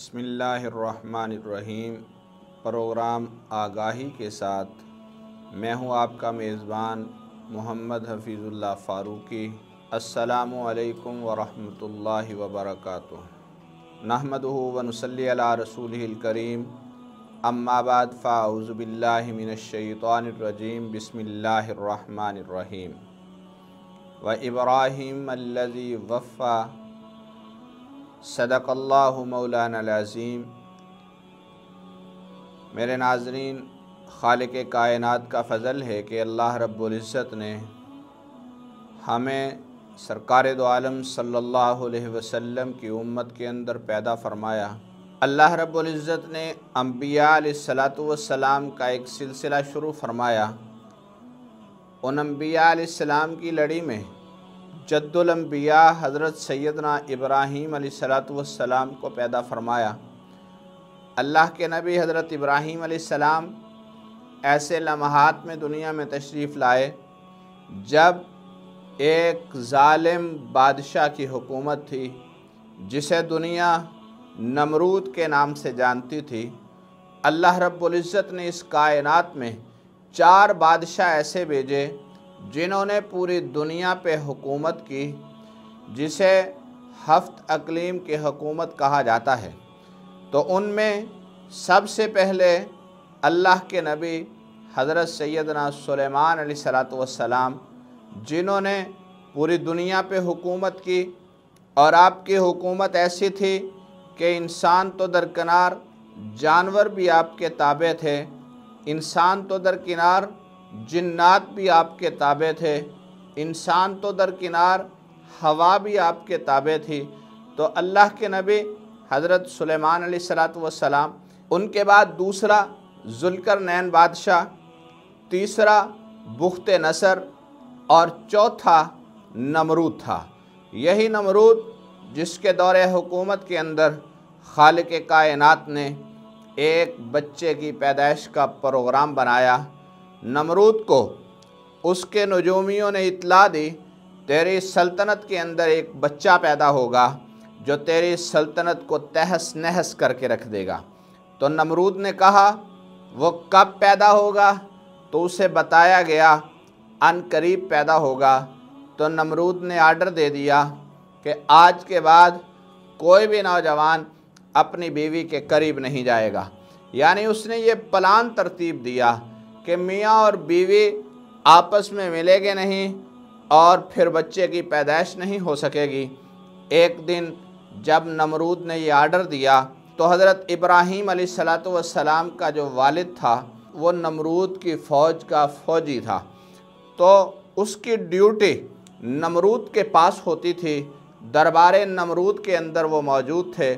बिस्मिल्लाहिर्रहमानिर्रहीम। प्रोग्राम आगाही के साथ मैं हूं आपका मेज़बान मोहम्मद हफ़ीज़ुल्लाह फ़ारूकी। अस्सलामु अलैकुम वरहमतुल्लाहि वबरकातुहू। नहमदुहु व नुसल्ली अला रसूलिहिल करीम। अम्मा बाद फ़अऊज़ु बिल्लाहि मिनश्शैतानिर्रजीम। बिस्मिल्लाहिर्रहमानिर्रहीम। व इब्राहीम अल्लज़ी वफ़्फ़ा सदक़ल्लाहु मौलानल अज़ीम। मेरे नाज़रीन, खालिक़े कायनात का फ़ज़ल है कि अल्लाह रब्बुल इज़्ज़त ने हमें सरकार दो आलम सल्लल्लाहु अलैहि वसल्लम की उम्मत के अंदर पैदा फ़रमाया। अल्लाह रब्बुल इज़्ज़त ने अंबिया अलैहिस्सलातु वस्सलाम का एक सिलसिला शुरू फ़रमाया। उन अंबिया अलैहिस्सलाम की लड़ी में जद्दुल अंबिया हज़रत सैयदना इब्राहीम अलैहिस्सलातु वस्सलाम को पैदा फ़रमाया। अल्लाह के नबी हज़रत इब्राहीम अलैहिस्सलाम ऐसे लम्हात में दुनिया में तशरीफ़ लाए जब एक ज़ालिम बादशाह की हुकूमत थी जिसे दुनिया नमरूद के नाम से जानती थी। अल्लाह रब्बुल इज़्ज़त ने इस कायनात में 4 बादशाह ऐसे भेजे जिन्होंने पूरी दुनिया पे हुकूमत की, जिसे हफ्त अक़लीम की हुकूमत कहा जाता है। तो उनमें सबसे पहले अल्लाह के नबी हज़रत सैयदना सुलेमान अलैहिस्सलातु वस्सलाम, जिन्होंने पूरी दुनिया पे हुकूमत की। और आपकी हुकूमत ऐसी थी कि इंसान तो दरकिनार, जानवर भी आपके ताबे थे। इंसान तो दरकिनार, जिन्नात भी आपके ताबे थे। इंसान तो दरकिनार, हवा भी आपके ताबे थी। तो अल्लाह के नबी हज़रत सुलेमान अलैहिस्सलातु वस्सलाम, उनके बाद दूसरा ज़ुल्करनैन बादशाह, तीसरा बुख्त नसर और चौथा नमरूद था। यही नमरूद जिसके दौरे हुकूमत के अंदर खालिक़े कायनात ने एक बच्चे की पैदाइश का प्रोग्राम बनाया। नमरूद को उसके नजूमियों ने इत्तला दी, तेरी सल्तनत के अंदर एक बच्चा पैदा होगा जो तेरी सल्तनत को तहस नहस करके रख देगा। तो नमरूद ने कहा वो कब पैदा होगा, तो उसे बताया गया अनकरीब पैदा होगा। तो नमरूद ने आर्डर दे दिया कि आज के बाद कोई भी नौजवान अपनी बीवी के करीब नहीं जाएगा। यानी उसने ये प्लान तरतीब दिया कि मियाँ और बीवी आपस में मिलेंगे नहीं और फिर बच्चे की पैदाइश नहीं हो सकेगी। एक दिन जब नमरूद ने ये आर्डर दिया तो हज़रत इब्राहीम अलैहिस्सलातु वस्सलाम का जो वालिद था वो नमरूद की फ़ौज का फ़ौजी था। तो उसकी ड्यूटी नमरूद के पास होती थी। दरबार नमरूद के अंदर वो मौजूद थे।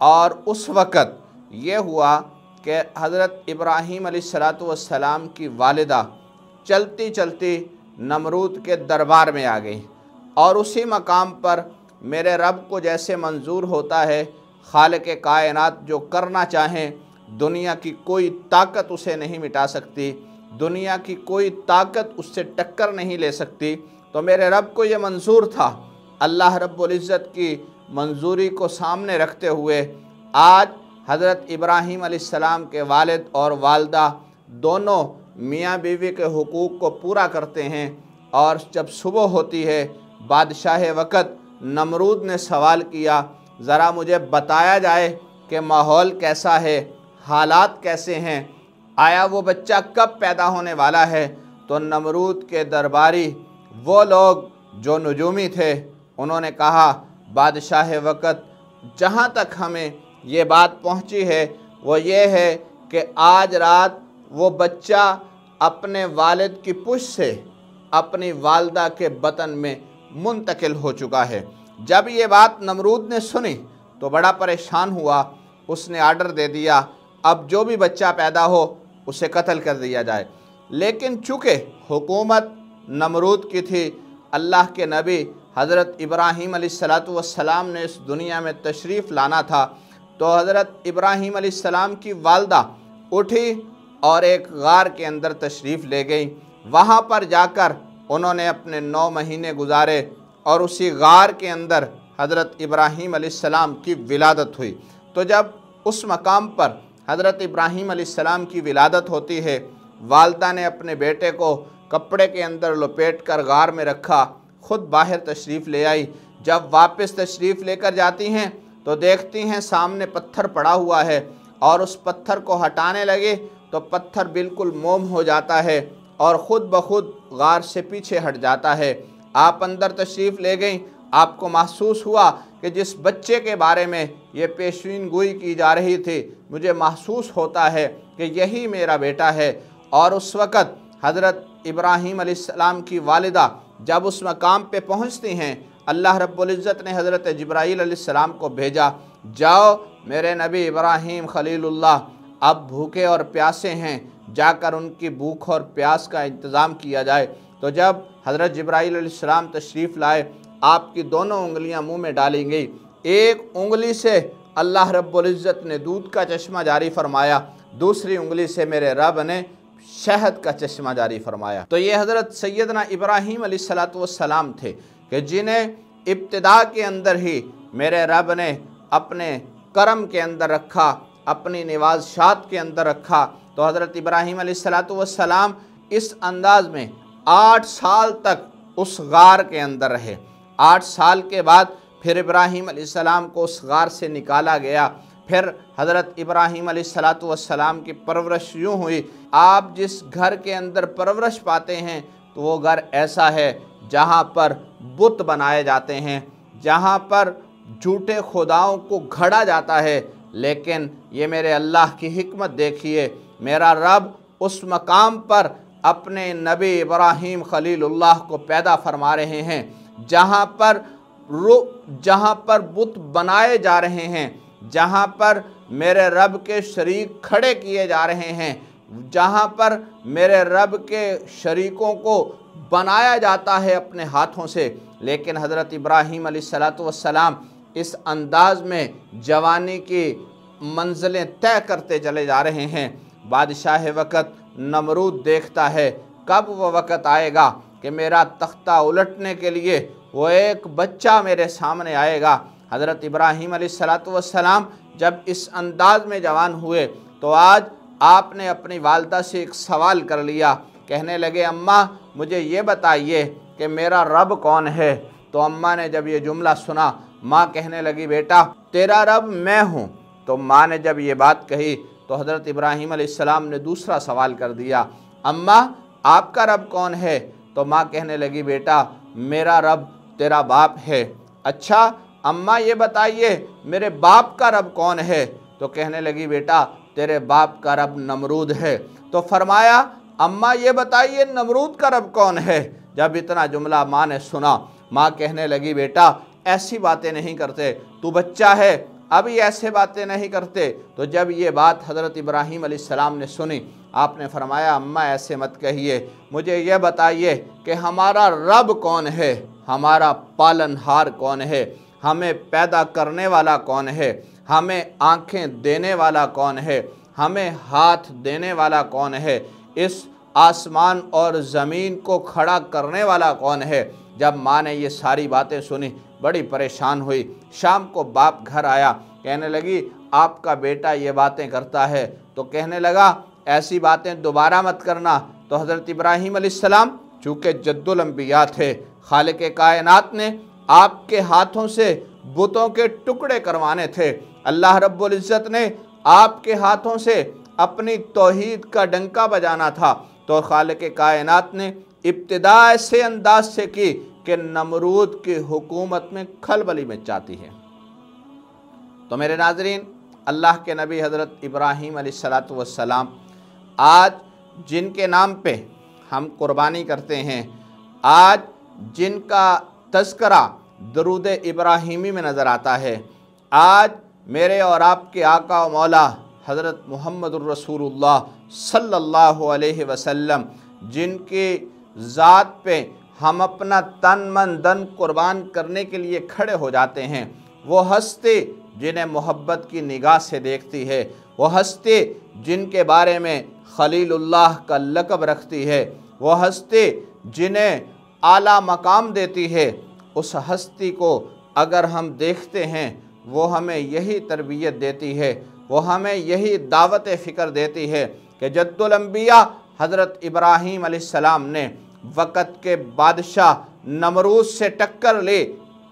और उस वक़्त ये हुआ कि हज़रत इब्राहीम अलैहिस्सलातु वस्सलाम की वालिदा चलती चलती नमरूद के दरबार में आ गई। और उसी मकाम पर मेरे रब को जैसे मंजूर होता है, खालिक़े कायनात जो करना चाहें, दुनिया की कोई ताकत उसे नहीं मिटा सकती, दुनिया की कोई ताकत उससे टक्कर नहीं ले सकती। तो मेरे रब को ये मंजूर था। अल्लाह रब्बुल इज़्ज़त की मंजूरी को सामने रखते हुए आज हज़रत इब्राहीम अलैहिस्सलाम के वालिद और वालदा दोनों मियाँ बीवी के हुकूक़ को पूरा करते हैं। और जब सुबह होती है, बादशाह वक़्त नमरूद ने सवाल किया, ज़रा मुझे बताया जाए कि माहौल कैसा है, हालात कैसे हैं, आया वो बच्चा कब पैदा होने वाला है। तो नमरूद के दरबारी वो लोग जो नजूमी थे उन्होंने कहा, बादशाह वक़्त जहाँ तक हमें ये बात पहुँची है वो ये है कि आज रात वो बच्चा अपने वालिद की पुश्त से अपनी वालदा के बतन में मुंतकिल हो चुका है। जब ये बात नमरूद ने सुनी तो बड़ा परेशान हुआ। उसने आर्डर दे दिया अब जो भी बच्चा पैदा हो उसे कत्ल कर दिया जाए। लेकिन चूँकि हुकूमत नमरूद की थी, अल्लाह के नबी हज़रत इब्राहीम अलैहिस्सलातु वस्सलाम ने इस दुनिया में तशरीफ़ लाना था। तो हज़रत इब्राहीम अलैहिस्सलाम की वालदा उठी और एक गार के अंदर तशरीफ़ ले गई। वहाँ पर जाकर उन्होंने अपने 9 महीने गुजारे और उसी गार के अंदर हज़रत इब्राहीम अलैहिस्सलाम की विलादत हुई। तो जब उस मकाम पर हज़रत इब्राहीम अलैहिस्सलाम की विलादत होती है, वालदा ने अपने बेटे को कपड़े के अंदर लपेट कर गार में रखा, ख़ुद बाहर तशरीफ़ ले आई। जब वापस तशरीफ़ लेकर जाती हैं तो देखती हैं सामने पत्थर पड़ा हुआ है और उस पत्थर को हटाने लगे तो पत्थर बिल्कुल मोम हो जाता है और ख़ुद ब खुद गार से पीछे हट जाता है। आप अंदर तशरीफ़ ले गई, आपको महसूस हुआ कि जिस बच्चे के बारे में ये पेशीन गोई की जा रही थी, मुझे महसूस होता है कि यही मेरा बेटा है। और उस वक़्त हज़रत इब्राहीम अलैहिस्सलाम की वालिदा जब उस मकाम पे पहुँचती हैं, अल्लाह रब्बुल इज़्ज़त ने हज़रत जिब्राईल अलैहिस्सलाम को भेजा, जाओ मेरे नबी इब्राहीम खलीलुल्लाह अब भूखे और प्यासे हैं, जाकर उनकी भूख और प्यास का इंतज़ाम किया जाए। तो जब हज़रत जिब्राईल अलैहिस्सलाम तशरीफ़ लाए, आपकी दोनों उंगलियां मुंह में डाली गई। एक उंगली से अल्लाह रब्बुल इज़्ज़त ने दूध का चश्मा जारी फरमाया, दूसरी उंगली से मेरे रब ने शहद का चश्मा जारी फरमाया। तो ये हज़रत सैयदना इब्राहीम अलैहिस्सलातु वस्सलाम थे कि जिन्हें इब्तिदा के अंदर ही मेरे रब ने अपने करम के अंदर रखा, अपनी निवाज़शात के अंदर रखा। तो हज़रत इब्राहीम अलैहिस्सलातु वस्सलाम इस अंदाज में 8 साल तक उस गार के अंदर रहे। 8 साल के बाद फिर इब्राहीम अलैहिस्सलाम को उस गार से निकाला गया। फिर हज़रत इब्राहीम अलैहिस्सलातु वस्सलाम की परवरिश यूँ हुई, आप जिस घर के अंदर परवरिश पाते हैं तो वो घर ऐसा है जहाँ पर बुत बनाए जाते हैं, जहाँ पर झूठे खुदाओं को घड़ा जाता है। लेकिन ये मेरे अल्लाह की हिकमत देखिए, मेरा रब उस मकाम पर अपने नबी इब्राहीम खलीलुल्लाह को पैदा फरमा रहे हैं जहाँ पर बुत बनाए जा रहे हैं, जहाँ पर मेरे रब के शरीक खड़े किए जा रहे हैं, जहाँ पर मेरे रब के शरीकों को बनाया जाता है अपने हाथों से। लेकिन हज़रत इब्राहीम अलैहिस्सलातु वस्सलाम इस अंदाज में जवानी की मंजिलें तय करते चले जा रहे हैं। बादशाह वक़्त नमरूद देखता है कब वो वक़्त आएगा कि मेरा तख्ता उलटने के लिए वो एक बच्चा मेरे सामने आएगा। हज़रत इब्राहीम अलैहिस्सलातु वस्सलाम जब इस अंदाज में जवान हुए तो आज आपने अपनी वालदा से एक सवाल कर लिया, कहने लगे अम्मा मुझे ये बताइए कि मेरा रब कौन है। तो अम्मा ने जब ये जुमला सुना, माँ कहने लगी बेटा तेरा रब मैं हूँ। तो माँ ने जब ये बात कही तो हज़रत इब्राहीम अलैहिस्सलाम ने दूसरा सवाल कर दिया, अम्मा आपका रब कौन है। तो माँ कहने लगी बेटा मेरा रब तेरा बाप है। अच्छा अम्मा ये बताइए मेरे बाप का रब कौन है। तो कहने लगी बेटा तेरे बाप का रब नमरूद है। तो फरमाया अम्मा ये बताइए नमरूद का रब कौन है। जब इतना जुमला माँ ने सुना, माँ कहने लगी बेटा ऐसी बातें नहीं करते, तू बच्चा है अभी ऐसे बातें नहीं करते। तो जब ये बात हज़रत इब्राहीम अलैहिस्सलाम ने सुनी, आपने फरमाया अम्मा ऐसे मत कहिए, मुझे यह बताइए कि हमारा रब कौन है, हमारा पालनहार कौन है, हमें पैदा करने वाला कौन है, हमें आँखें देने वाला कौन है, हमें हाथ देने वाला कौन है, इस आसमान और ज़मीन को खड़ा करने वाला कौन है। जब माँ ने ये सारी बातें सुनी बड़ी परेशान हुई। शाम को बाप घर आया, कहने लगी आपका बेटा ये बातें करता है। तो कहने लगा ऐसी बातें दोबारा मत करना। तो हज़रत इब्राहीम अलैहिस्सलाम चूँकि जद्दुल अंबिया थे, खालिक़ कायनात ने आपके हाथों से बुतों के टुकड़े करवाने थे, अल्लाह रब्बुल इज़्ज़त ने आपके हाथों से अपनी तौहीद का डंका बजाना था। तो खालिक़ कायनात ने इब्तिदा ऐसे अंदाज से की कि नमरूद की हुकूमत में खलबली मच जाती है। तो मेरे नाज़रीन, अल्लाह के नबी हज़रत इब्राहीम अलैहिस्सलातु वस्सलाम आज जिनके नाम पे हम कुर्बानी करते हैं, आज जिनका तज़किरा दरूद इब्राहीमी में नज़र आता है, आज मेरे और आपके आका व मौला हज़रत मुहम्मदुर रसूलुल्लाह सल्लल्लाहु अलैहि वसल्लम जिनकी ज़ात पे हम अपना तन मन धन कुर्बान करने के लिए खड़े हो जाते हैं, वो हस्ती जिन्हें मोहब्बत की निगाह से देखती है, वो हस्ती जिनके बारे में खलीलुल्लाह का लक़ब रखती है, वो हस्ती जिन्हें आला मकाम देती है, उस हस्ती को अगर हम देखते हैं वो हमें यही तरबियत देती है, वो हमें यही दावत फ़िक्र देती है कि जद्दुल अंबिया हज़रत इब्राहीम अलैहिस्सलाम ने वक़्त के बादशाह नमरूद से टक्कर ली।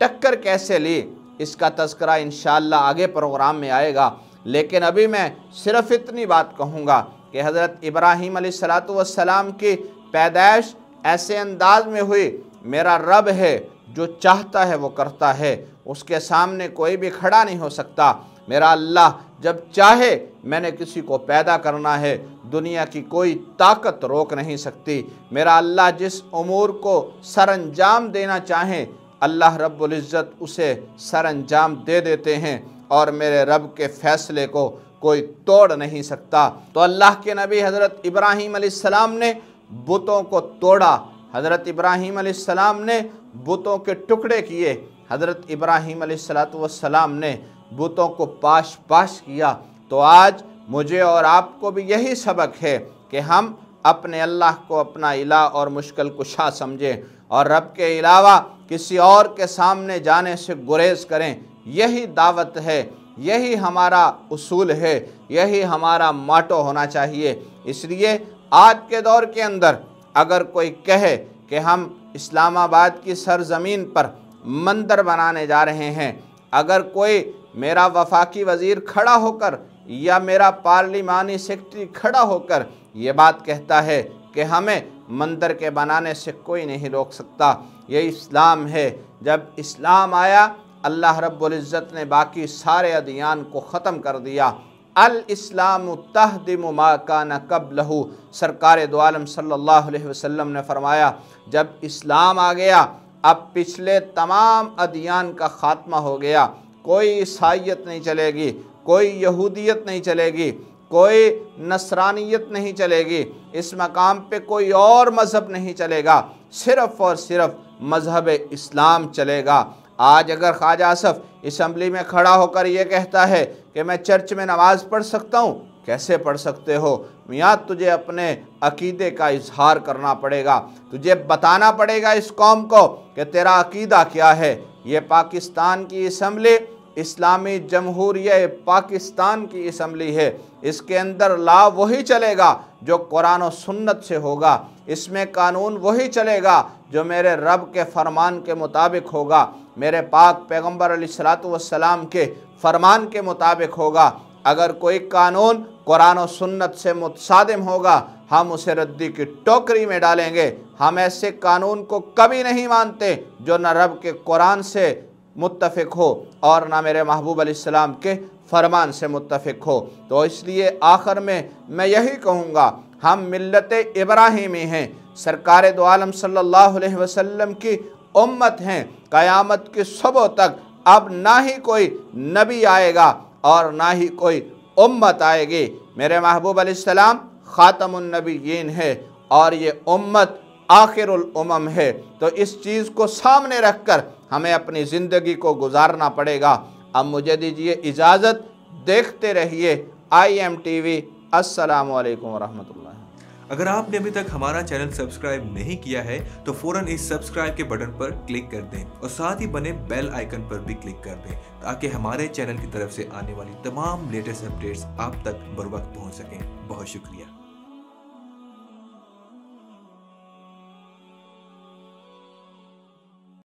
टक्कर कैसे ली इसका तज़किरा इंशाअल्लाह आगे प्रोग्राम में आएगा, लेकिन अभी मैं सिर्फ़ इतनी बात कहूँगा कि हज़रत इब्राहीम अलैहिस्सलाम की पैदाइश ऐसे अंदाज में हुई, मेरा रब है जो चाहता है वो करता है, उसके सामने कोई भी खड़ा नहीं हो सकता। मेरा अल्लाह जब चाहे मैंने किसी को पैदा करना है, दुनिया की कोई ताकत रोक नहीं सकती। मेरा अल्लाह जिस उमूर को सरअंजाम देना चाहे अल्लाह रब्बुल इज़्ज़त उसे सरअंजाम दे देते हैं और मेरे रब के फ़ैसले को कोई तोड़ नहीं सकता। तो अल्लाह के नबी हज़रत इब्राहीम अलैहिस्सलाम ने बुतों को तोड़ा, हज़रत इब्राहीम अलैहिस्सलाम ने बुतों के टुकड़े किए, हज़रत इब्राहीम अलैहिस्सलाम ने बुतों को पाश पाश किया। तो आज मुझे और आपको भी यही सबक है कि हम अपने अल्लाह को अपना इला और मुश्किल कुशा समझें और रब के अलावा किसी और के सामने जाने से गुरेज करें। यही दावत है, यही हमारा उसूल है, यही हमारा मोटो होना चाहिए। इसलिए आज के दौर के अंदर अगर कोई कहे कि हम इस्लामाबाद की सरज़मीन पर मंदिर बनाने जा रहे हैं, अगर कोई मेरा वफाकी वज़ीर खड़ा होकर या मेरा पार्लिमानी सेक्रेटरी खड़ा होकर ये बात कहता है कि हमें मंदिर के बनाने से कोई नहीं रोक सकता, ये इस्लाम है। जब इस्लाम आया अल्लाह रब्बुल इज़्ज़त ने बाकी सारे अदियान को ख़त्म कर दिया। अल इस्लाम तहदिमु मा काना क़ब्लहु, सरकार दो आलम सल्लल्लाहु अलैहि वसल्लम ने फरमाया जब इस्लाम आ गया अब पिछले तमाम अदियान का ख़ात्मा हो गया। कोई ईसाईयत नहीं चलेगी, कोई यहूदियत नहीं चलेगी, कोई नसरानियत नहीं चलेगी, इस मकाम पे कोई और मज़हब नहीं चलेगा, सिर्फ़ और सिर्फ मज़हब इस्लाम चलेगा। आज अगर ख्वाजा आसफ़ असम्बली में खड़ा होकर ये कहता है कि मैं चर्च में नमाज़ पढ़ सकता हूँ, कैसे पढ़ सकते हो मियाँ, तुझे अपने अकीदे का इजहार करना पड़ेगा, तुझे बताना पड़ेगा इस कौम को कि तेरा अकीदा क्या है। ये पाकिस्तान की असम्बली इस्लामी जमहूरिया पाकिस्तान की असम्बली है, इसके अंदर ला वही चलेगा जो कुरान और सुन्नत से होगा, इसमें कानून वही चलेगा जो मेरे रब के फरमान के मुताबिक होगा, मेरे पाक पैगम्बर अलैहिस्सलातु वस्सलाम के फरमान के मुताबिक होगा। अगर कोई कानून कुरान और सुन्नत से मुतसादिम होगा हम उसे रद्दी की टोकरी में डालेंगे। हम ऐसे कानून को कभी नहीं मानते जो न रब के कुरान से मुत्तफ़िक हो और ना मेरे महबूब अलैहिस्सलाम के फरमान से मुत्तफ़िक हो। तो इसलिए आखिर में मैं यही कहूँगा, हम मिल्लत इब्राहीमी हैं, सरकार दो आलम सल्लल्लाहु अलैहि वसल्लम की उम्मत हैं। क़यामत की सुबह तक अब ना ही कोई नबी आएगा और ना ही कोई उम्मत आएगी। मेरे महबूब अलैहिस्सलाम ख़ातमुन नबिय्यीन है और ये उम्मत आखिरुल उमम है। तो इस चीज़ को सामने रखकर हमें अपनी ज़िंदगी को गुजारना पड़ेगा। अब मुझे दीजिए इजाज़त, देखते रहिए IMTV। अस्सलामु अलैकुम वरहमतुल्लाह। अगर आपने अभी तक हमारा चैनल सब्सक्राइब नहीं किया है तो फौरन इस सब्सक्राइब के बटन पर क्लिक कर दें और साथ ही बने बेल आइकन पर भी क्लिक कर दें ताकि हमारे चैनल की तरफ से आने वाली तमाम लेटेस्ट अपडेट्स आप तक बर वक्त पहुंच सकें। बहुत शुक्रिया।